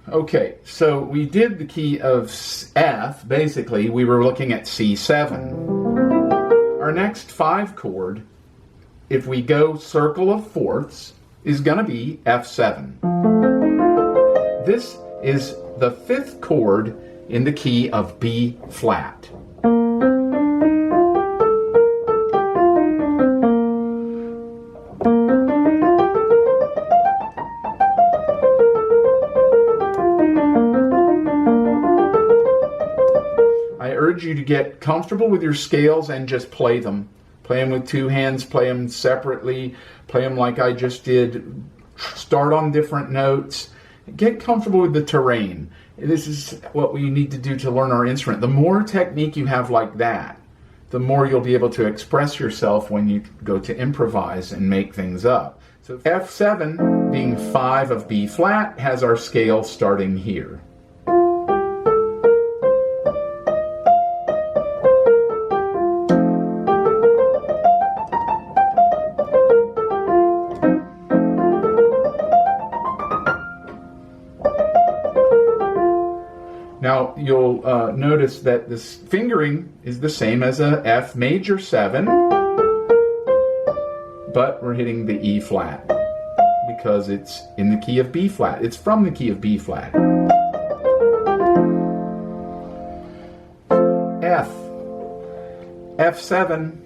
Okay, so we did the key of F. Basically, we were looking at C7. Our next 5 chord, if we go circle of fourths, is going to be F7. This is the 5th chord in the key of B flat. I urge you to get comfortable with your scales and just play them. Play them with 2 hands, play them separately, play them like I just did. Start on different notes. Get comfortable with the terrain. This is what we need to do to learn our instrument. The more technique you have like that, the more you'll be able to express yourself when you go to improvise and make things up. So F7, being 5 of B flat, has our scale starting here. Now you'll notice that this fingering is the same as a F major 7, but we're hitting the E flat because it's in the key of B flat. It's from the key of B flat. F, F7,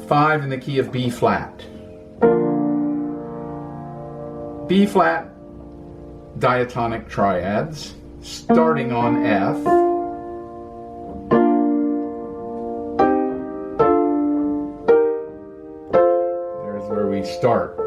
5 in the key of B flat. B flat, diatonic triads. Starting on F, there's where we start.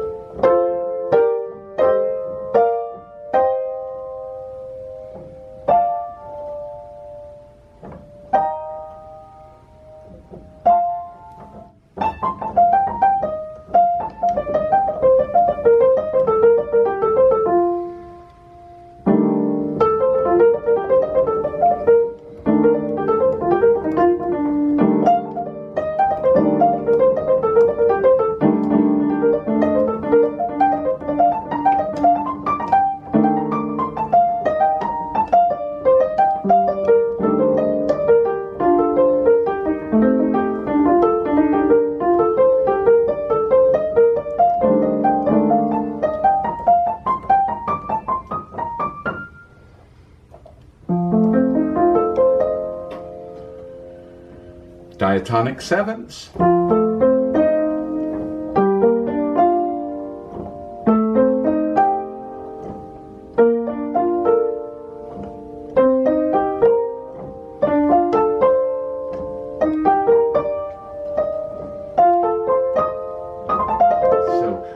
Diatonic Sevenths.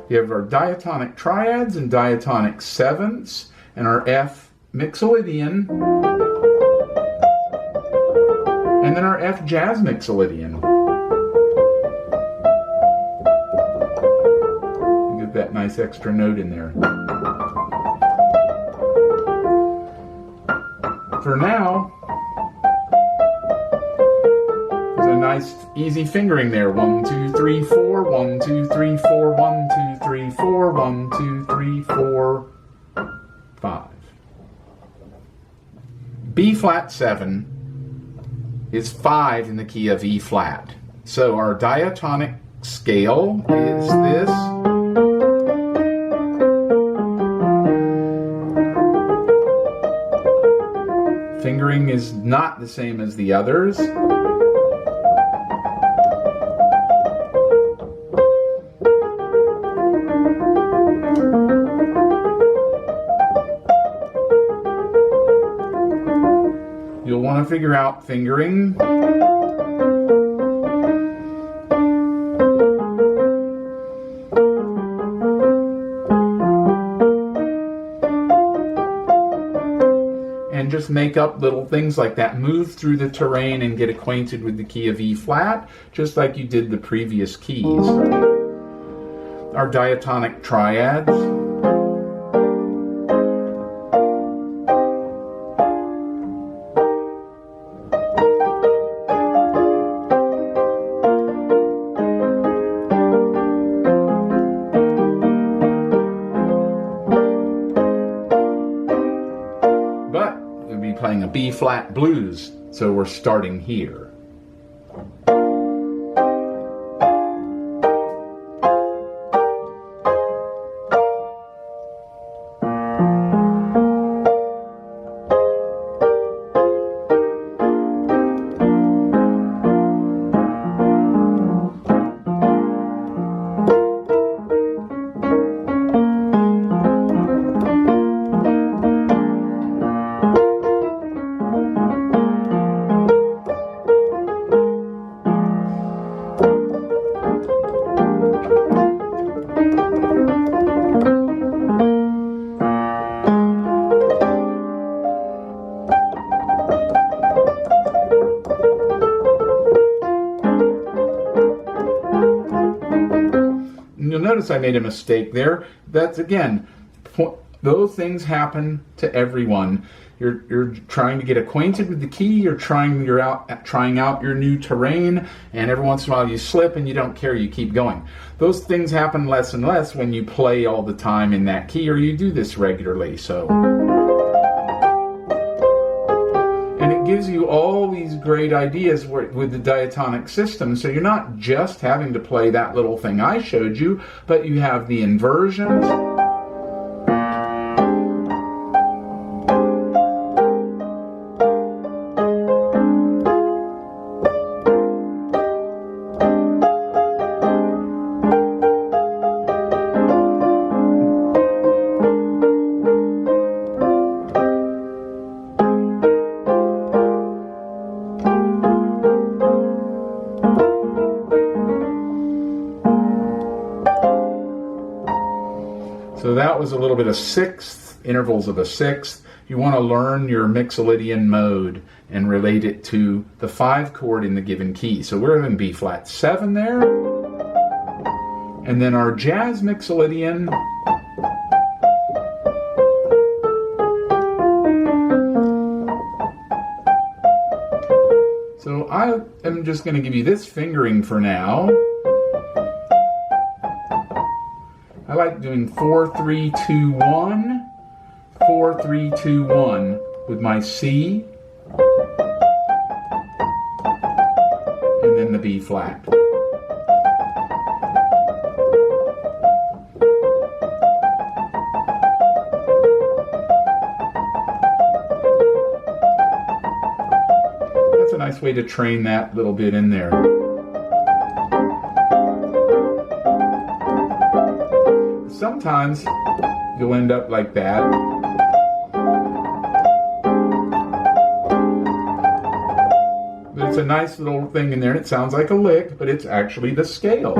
We have our diatonic triads and diatonic sevenths and our F Mixolydian and then our F jazz Mixolydian. Get that nice extra note in there. For now, there's a nice easy fingering there. 1, 2, 3, 4, 1, 2, 3, 4, 1, 2, 3, 4, 1, 2, 3, 4, 5. B flat 7 is 5 in the key of E flat. So our diatonic scale is this. Fingering is not the same as the others. You'll want to figure out fingering. And just make up little things like that. Move through the terrain and get acquainted with the key of E flat, just like you did the previous keys. Our diatonic triads. B-flat blues, so we're starting here. You'll notice I made a mistake there. That's, again, those things happen to everyone. You're trying to get acquainted with the key, you're trying out your new terrain, and every once in a while you slip and you don't care, you keep going. Those things happen less and less when you play all the time in that key, or you do this regularly. So, and it gives you all these great ideas with the diatonic system. So you're not just having to play that little thing I showed you, but you have the inversions. So that was a little bit of sixth, intervals of a sixth. You want to learn your Mixolydian mode and relate it to the 5 chord in the given key. So we're in B-flat 7 there. And then our jazz Mixolydian. So I am just going to give you this fingering for now. I like doing 4, 3, 2, 1, 4, 3, 2, 1 with my C, and then the B flat. That's a nice way to train that little bit in there. Sometimes you'll end up like that. But it's a nice little thing in there, and it sounds like a lick, but it's actually the scale.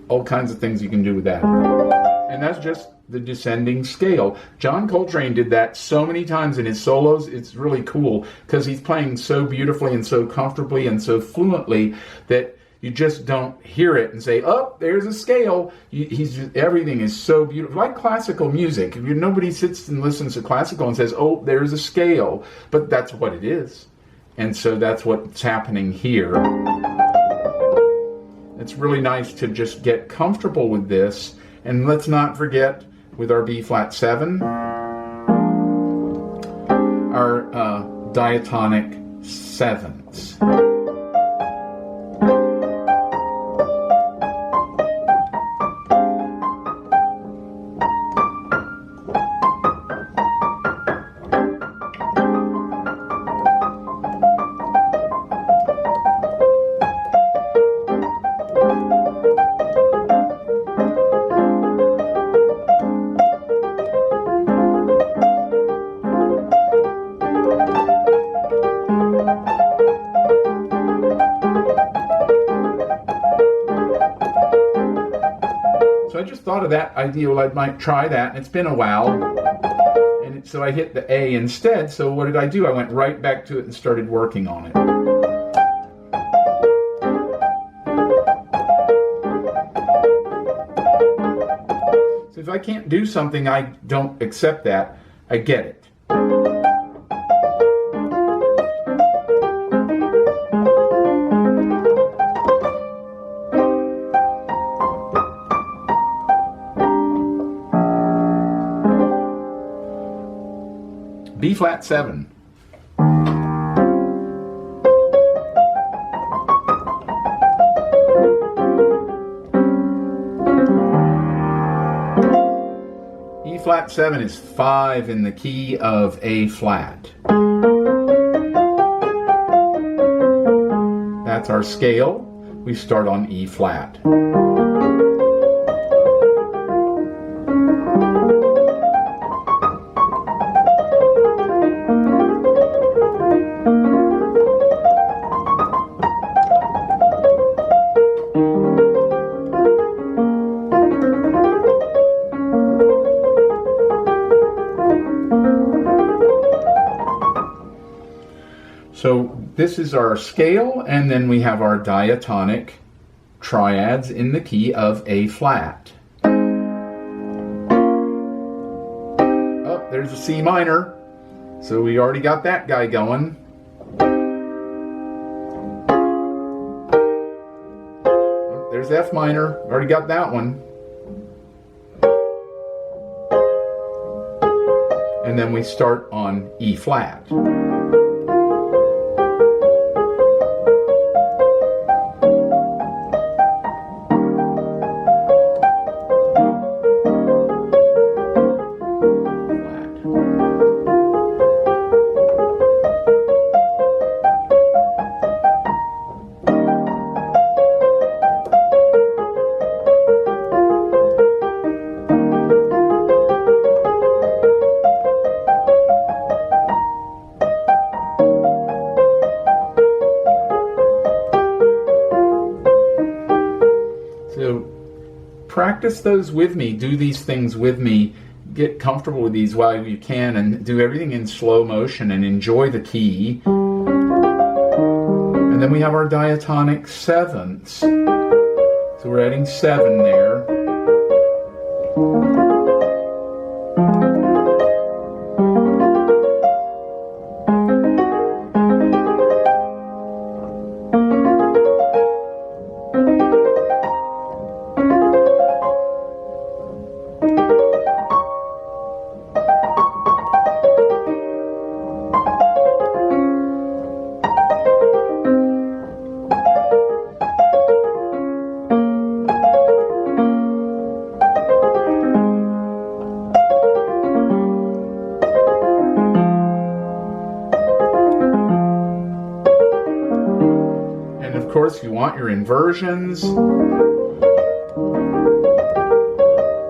All kinds of things you can do with that. And that's just the descending scale. John Coltrane did that so many times in his solos. It's really cool because he's playing so beautifully and so comfortably and so fluently that you just don't hear it and say, oh, there's a scale. Everything is so beautiful. Like classical music. Nobody sits and listens to classical and says, oh, there's a scale. But that's what it is. And so that's what's happening here. It's really nice to just get comfortable with this. And let's not forget, with our B-flat 7, our Diatonic Sevenths. So I just thought of that idea, well, I might try that, and it's been a while. And so I hit the A instead, so what did I do? I went right back to it and started working on it. So if I can't do something, I don't accept that. I get it. B flat 7. E flat 7 is 5 in the key of A flat. That's our scale. We start on E flat. So this is our scale, and then we have our diatonic triads in the key of A flat. Oh, there's a C minor. So we already got that guy going. Oh, there's F minor. Already got that one. And then we start on E flat. So practice those with me, do these things with me, get comfortable with these while you can, and do everything in slow motion and enjoy the key. And then we have our diatonic sevenths. So we're adding 7 there. Of course, you want your inversions.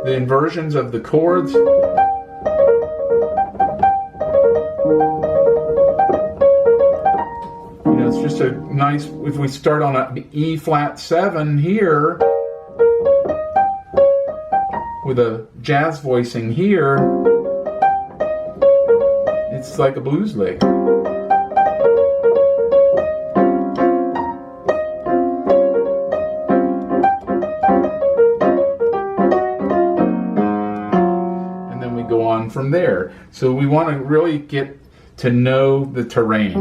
The inversions of the chords. You know, it's just a nice, if we start on an E flat 7 here, with a jazz voicing here, it's like a blues lick. Go on from there. So we want to really get to know the terrain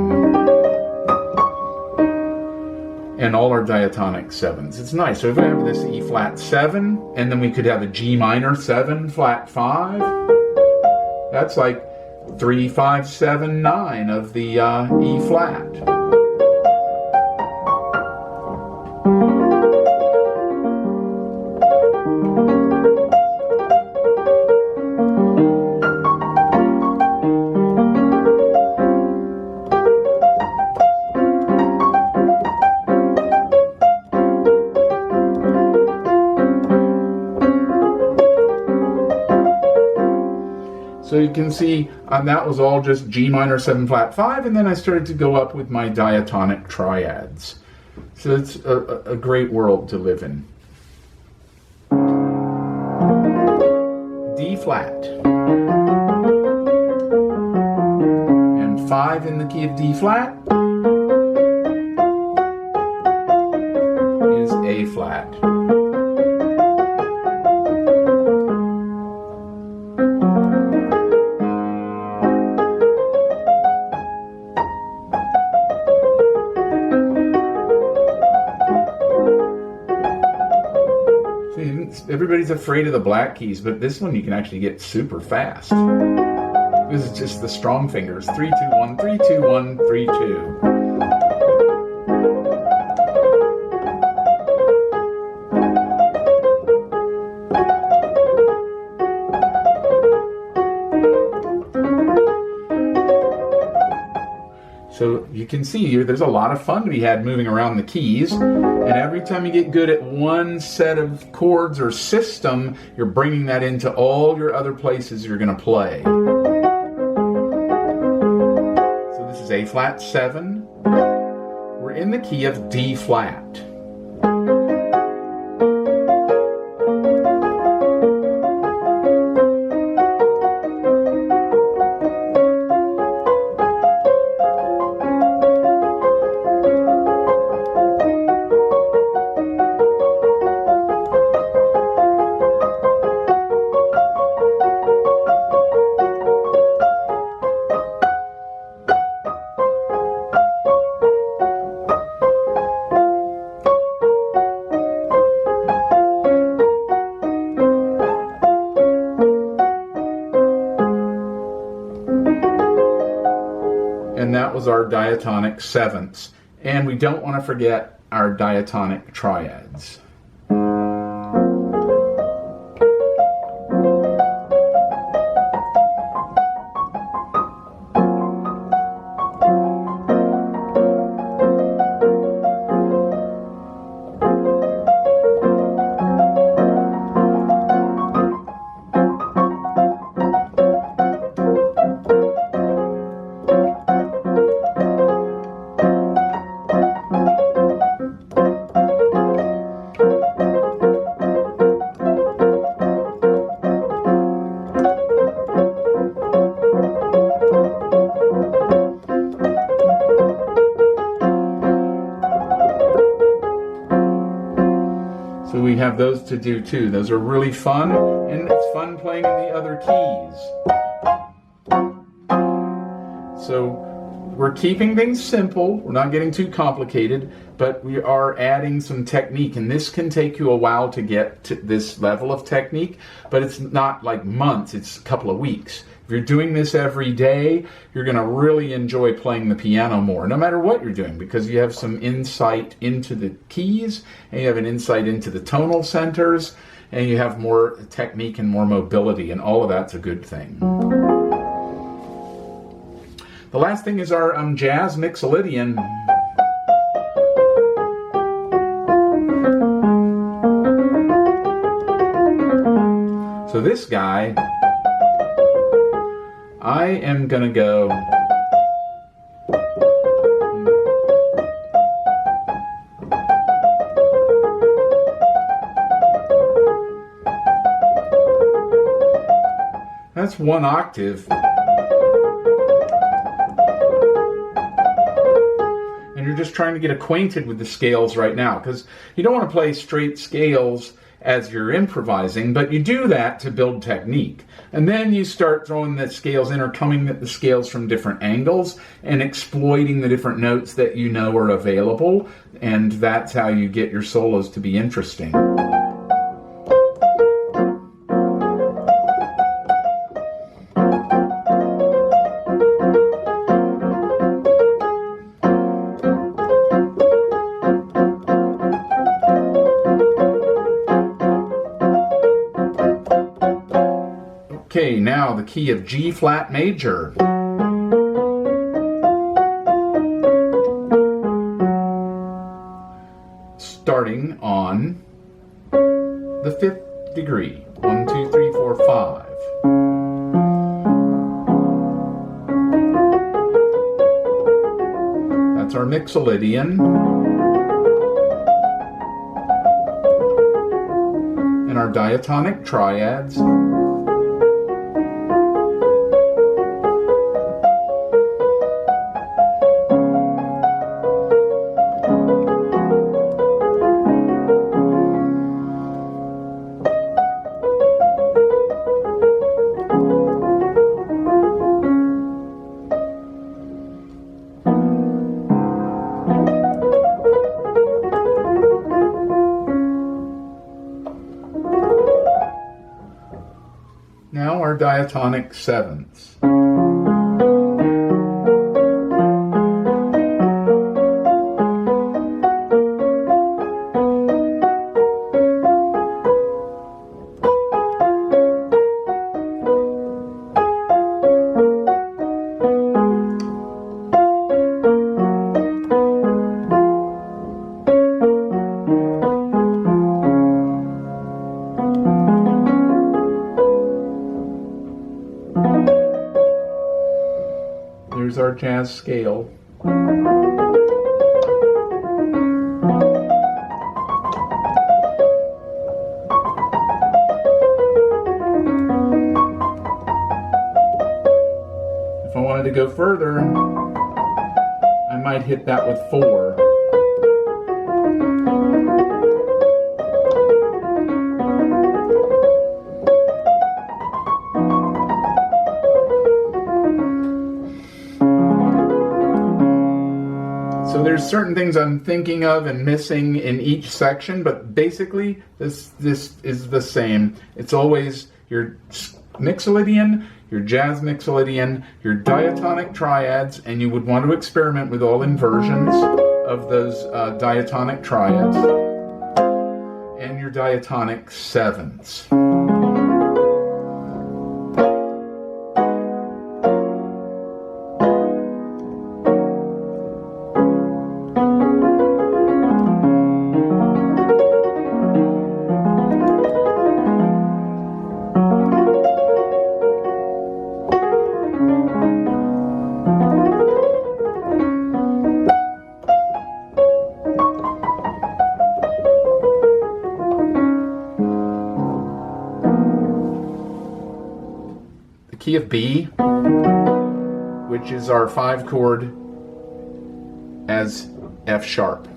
and all our diatonic sevenths. It's nice. So if we have this E flat 7, and then we could have a G minor 7 flat 5, that's like 3, 5, 7, 9 of the E flat. So you can see that was all just G minor 7 flat 5, and then I started to go up with my diatonic triads. So it's a great world to live in. D flat. And 5 in the key of D flat is A flat. Everybody's afraid of the black keys, but this one you can actually get super fast. This is just the strong fingers. 3, 2, 1, 3, 2, 1, 3, 2. So you can see here, there's a lot of fun to be had moving around the keys. And every time you get good at one set of chords or system, you're bringing that into all your other places you're going to play. So this is A flat 7. We're in the key of D flat. And that was our Diatonic Sevenths. And we don't want to forget our Diatonic Triads. So we have those to do too. Those are really fun, and it's fun playing in the other keys. So we're keeping things simple. We're not getting too complicated, but we are adding some technique, and this can take you a while to get to this level of technique, but it's not like months, it's a couple of weeks. If you're doing this every day, you're going to really enjoy playing the piano more, no matter what you're doing, because you have some insight into the keys, and you have an insight into the tonal centers, and you have more technique and more mobility, and all of that's a good thing. The last thing is our jazz Mixolydian. So this guy, I am going to go that's one octave. And you're just trying to get acquainted with the scales right now, because you don't want to play straight scales as you're improvising, but you do that to build technique. And then you start throwing the scales in, or coming at the scales from different angles and exploiting the different notes that you know are available, and that's how you get your solos to be interesting. Okay, now the key of G flat major. Starting on the 5th degree. 1, 2, 3, 4, 5. That's our Mixolydian. And our Diatonic Triads. Now our Diatonic Sevenths. jazz scale. If I wanted to go further, I might hit that with 4. So there's certain things I'm thinking of and missing in each section, but basically this is the same. It's always your Mixolydian, your jazz Mixolydian, your diatonic triads, and you would want to experiment with all inversions of those diatonic triads, and your diatonic sevenths. Key of B, which is our 5 chord as F sharp.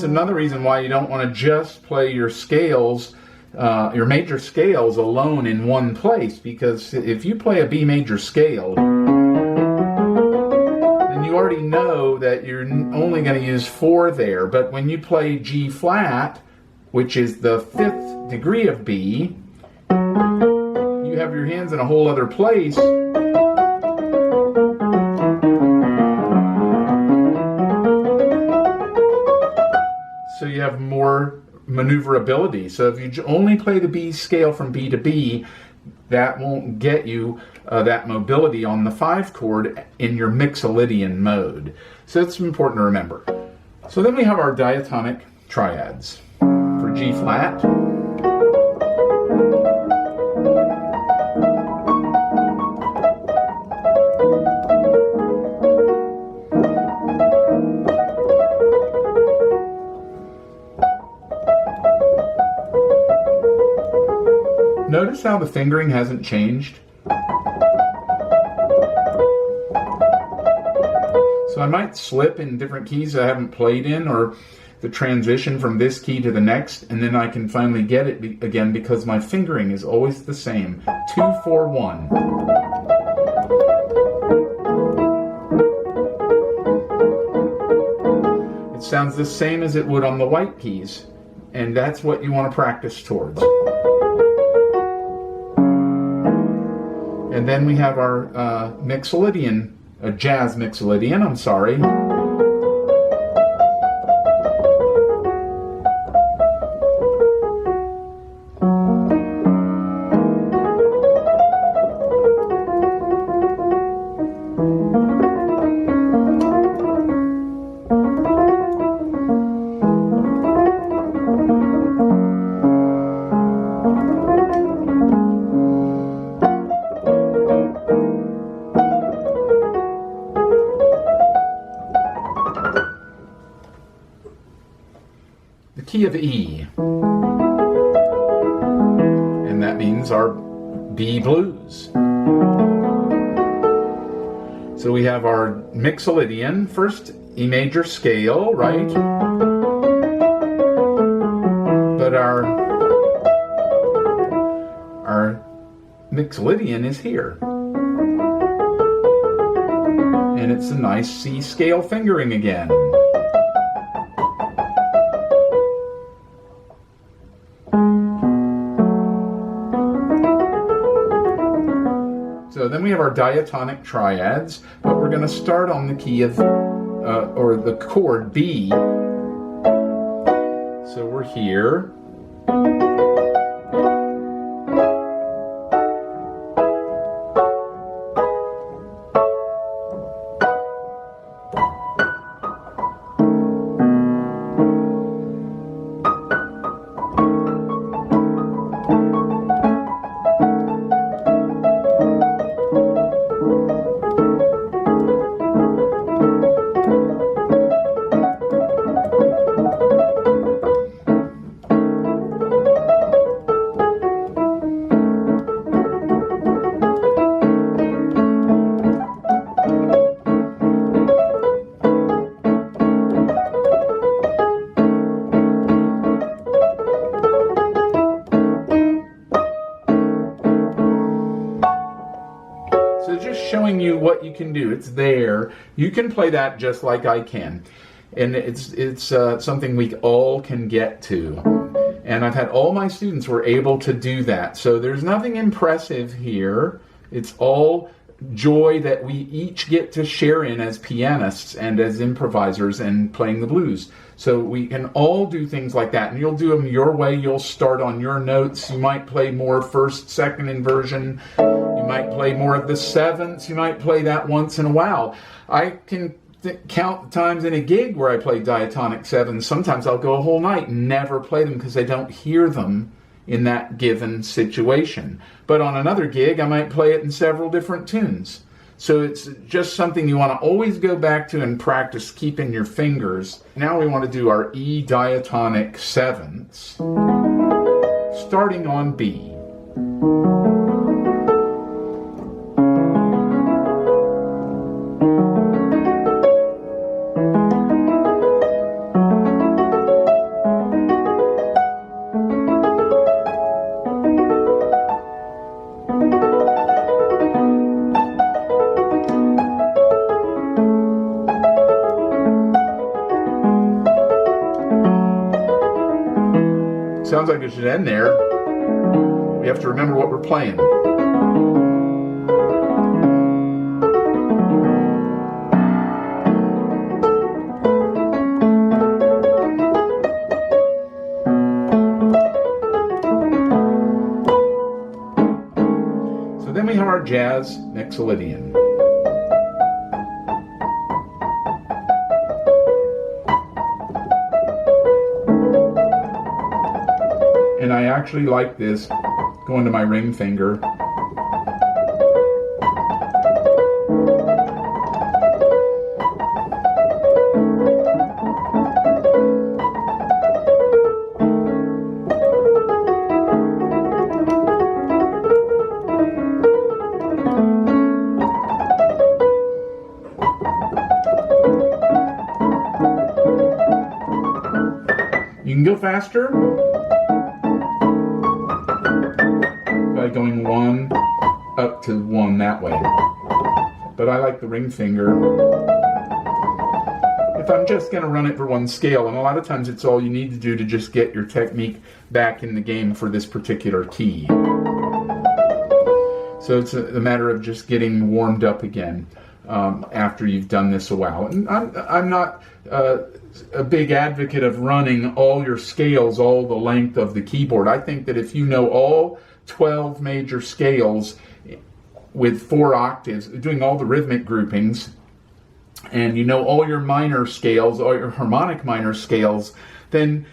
Another reason why you don't want to just play your scales, your major scales alone in one place, because if you play a B major scale, then you already know that you're only going to use 4 there. But when you play G flat, which is the 5th degree of B, you have your hands in a whole other place. So you have more maneuverability. So if you only play the B scale from B to B, that won't get you that mobility on the 5 chord in your Mixolydian mode. So it's important to remember. So then we have our diatonic triads for G flat. Notice how the fingering hasn't changed. So I might slip in different keys I haven't played in, or the transition from this key to the next, and then I can finally get it again because my fingering is always the same. 2, 4, 1. It sounds the same as it would on the white keys, and that's what you want to practice towards. And then we have our Mixolydian, a jazz Mixolydian, I'm sorry. Key of E, and that means our B blues. So we have our Mixolydian, first E major scale, right? But our Mixolydian is here. And it's a nice C scale fingering again. So then we have our diatonic triads, but we're going to start on the key of, or the chord B. So we're over here. Showing you what you can do. It's there. You can play that just like I can, and it's something we all can get to. And I've had all my students were able to do that. So there's nothing impressive here. It's all joy that we each get to share in as pianists and as improvisers and playing the blues. So we can all do things like that, and you'll do them your way. You'll start on your notes. You might play more first, second inversion. You might play more of the sevenths. You might play that once in a while. I can count the times in a gig where I play Diatonic Sevenths. Sometimes I'll go a whole night and never play them because I don't hear them in that given situation. But on another gig, I might play it in several different tunes. So it's just something you want to always go back to and practice keeping your fingers. Now we want to do our E diatonic sevenths, starting on B. Sounds like it should end there. We have to remember what we're playing. So then we have our jazz Mixolydian. And I actually like this going to my ring finger. You can go faster by going one up to one that way. But I like the ring finger if I'm just going to run it for one scale, and a lot of times it's all you need to do to just get your technique back in the game for this particular key. So it's a matter of just getting warmed up again after you've done this a while. And I'm not a big advocate of running all your scales all the length of the keyboard. I think that if you know all 12 major scales with 4 octaves, doing all the rhythmic groupings, and you know all your minor scales, all your harmonic minor scales, then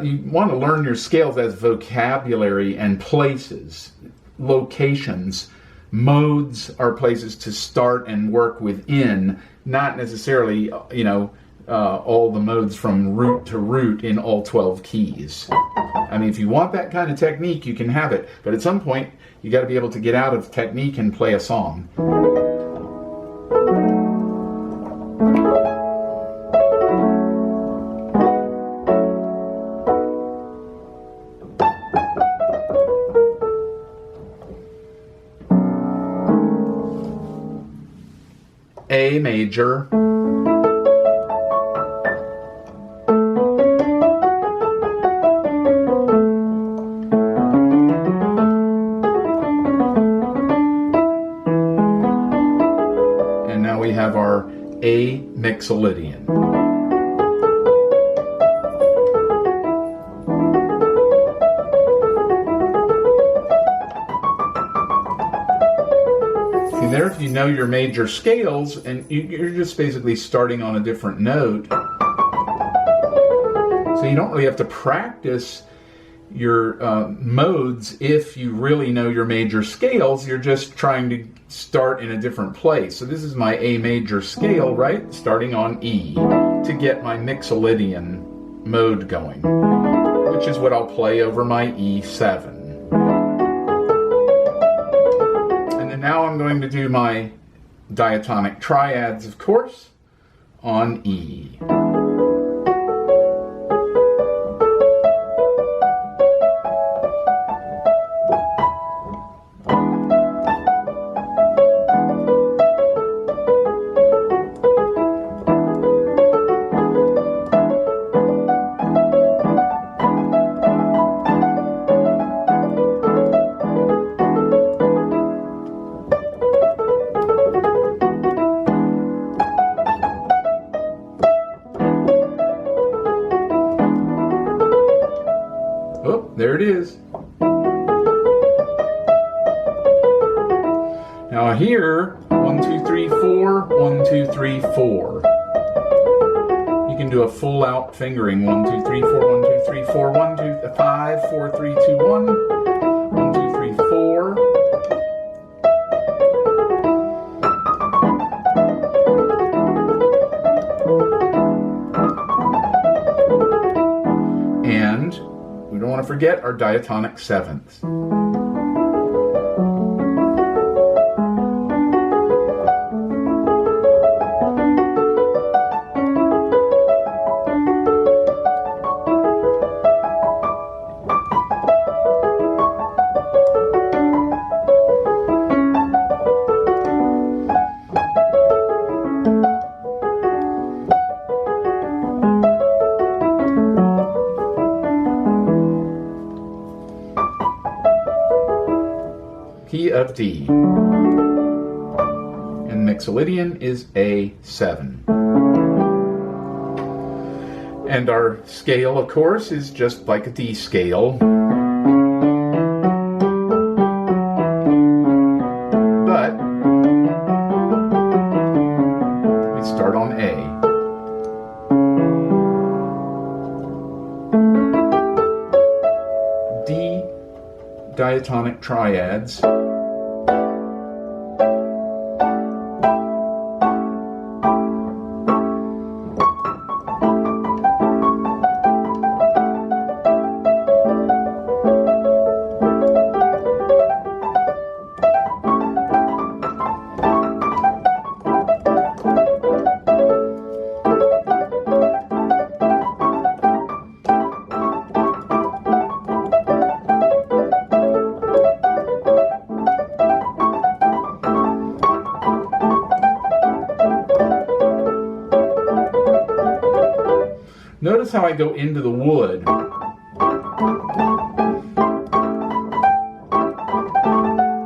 you want to learn your scales as vocabulary and places, locations. Modes are places to start and work within, not necessarily, all the modes from root to root in all 12 keys. I mean, if you want that kind of technique, you can have it. But at some point, you got to be able to get out of technique and play a song. A major, and now we have our A Mixolydian. there, if you know your major scales, and you're just basically starting on a different note, so you don't really have to practice your modes if you really know your major scales. You're just trying to start in a different place. So this is my A major scale, right? Starting on E to get my Mixolydian mode going, which is what I'll play over my E7. And then now I'm going to do my diatonic triads, of course, on E. Oh, there it is. Now here, 1, 2, 3, 4, 1, 2, 3, 4. You can do a full out fingering. 1, 2, 3, 4, 1, 2, 3, 4, 1, 2, 5, 4, 3, 2, 1, 1, 2, 3, 4. And we don't want to forget our diatonic sevenths. Key of D. And Mixolydian is A7. And our scale, of course, is just like a D scale. But we start on A. D diatonic triads. Notice how I go into the wood.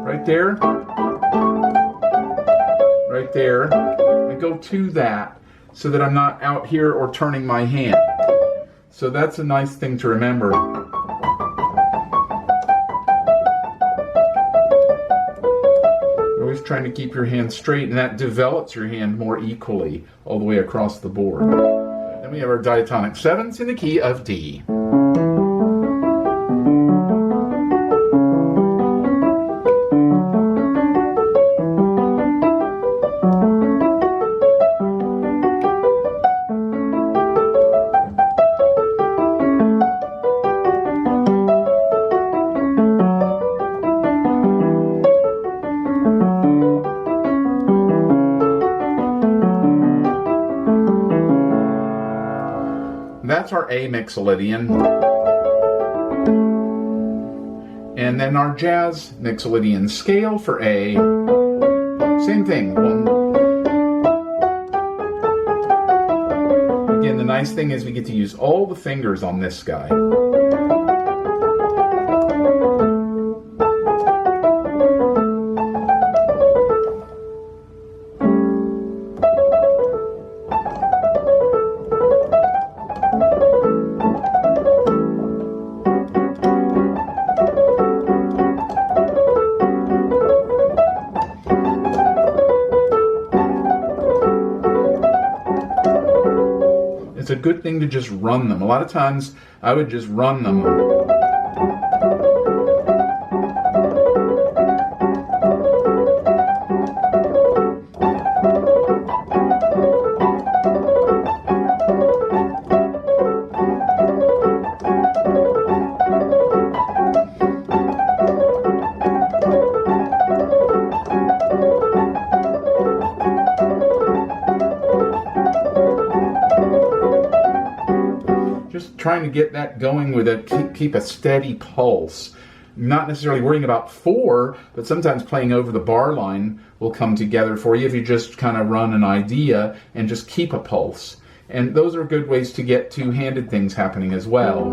Right there. Right there. I go to that so that I'm not out here or turning my hand. So that's a nice thing to remember. You're always trying to keep your hand straight, and that develops your hand more equally all the way across the board. Then we have our diatonic sevenths in the key of D. That's our A Mixolydian. And then our jazz Mixolydian scale for A. Same thing. Again, the nice thing is we get to use all the fingers on this guy. good thing to just run them. A lot of times I would just run them. Trying to get that going with keep a steady pulse. Not necessarily worrying about 4, but sometimes playing over the bar line will come together for you if you just kind of run an idea and just keep a pulse. And those are good ways to get two-handed things happening as well.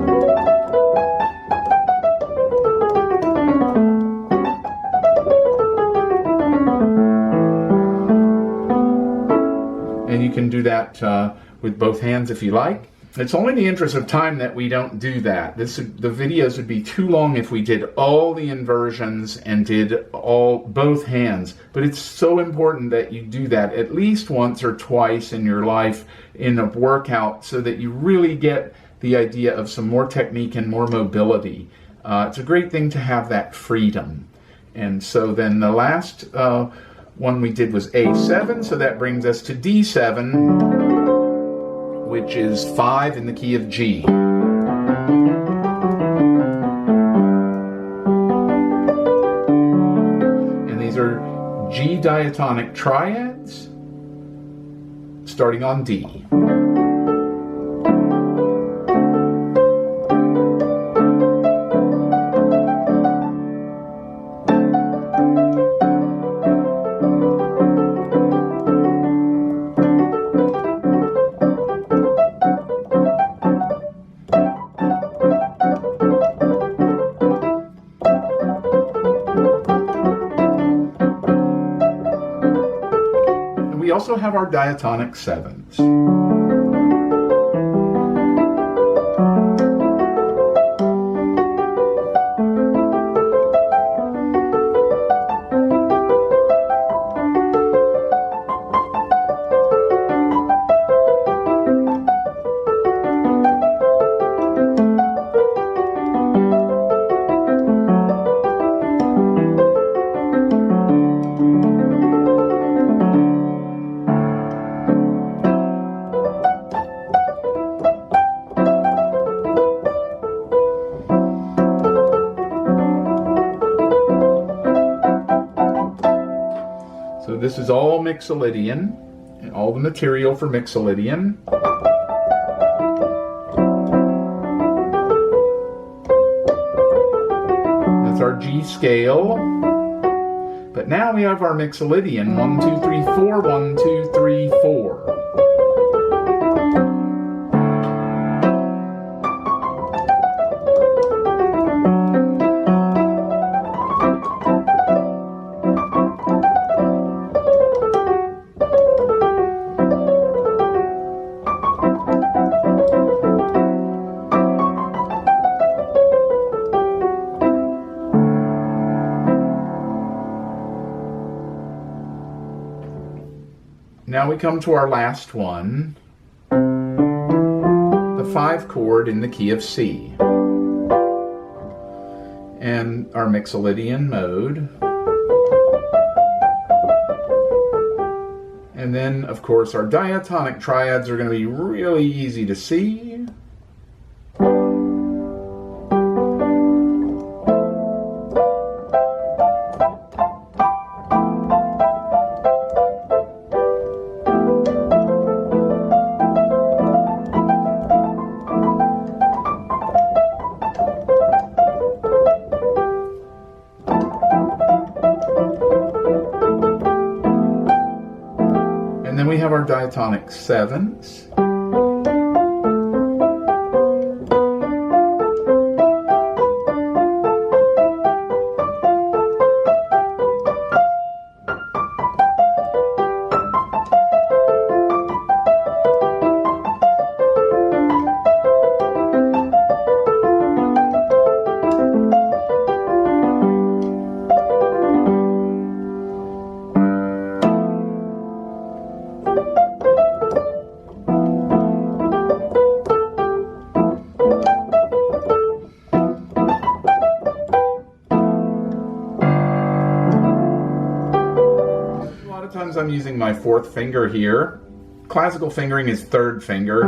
And you can do that with both hands if you like. It's only in the interest of time that we don't do that. The videos would be too long if we did all the inversions and did both hands. But it's so important that you do that at least once or twice in your life in a workout so that you really get the idea of some more technique and more mobility. It's a great thing to have that freedom. And so then the last one we did was A7, so that brings us to D7. Which is 5 in the key of G. And these are G diatonic triads starting on D. We also have our Diatonic Sevenths. This is all Mixolydian, and all the material for Mixolydian. That's our G scale. But now we have our Mixolydian 1, 2, 3, 4, 1, 2, 3, 4. Now we come to our last one, the 5 chord in the key of C, and our Mixolydian mode, and then of course our diatonic triads are going to be really easy to see. And then we have our Diatonic Sevenths. of times I'm using my fourth finger here. Classical fingering is third finger.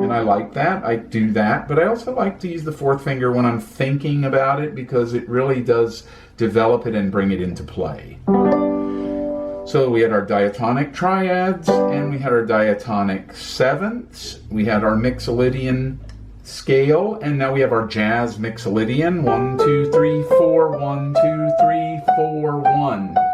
And I like that. I do that. But I also like to use the fourth finger when I'm thinking about it because it really does develop it and bring it into play. So we had our diatonic triads and we had our diatonic sevenths. We had our Mixolydian scale, and now we have our jazz Mixolydian. 1, 2, 3, 4, 1, 2, 3, 4, 1.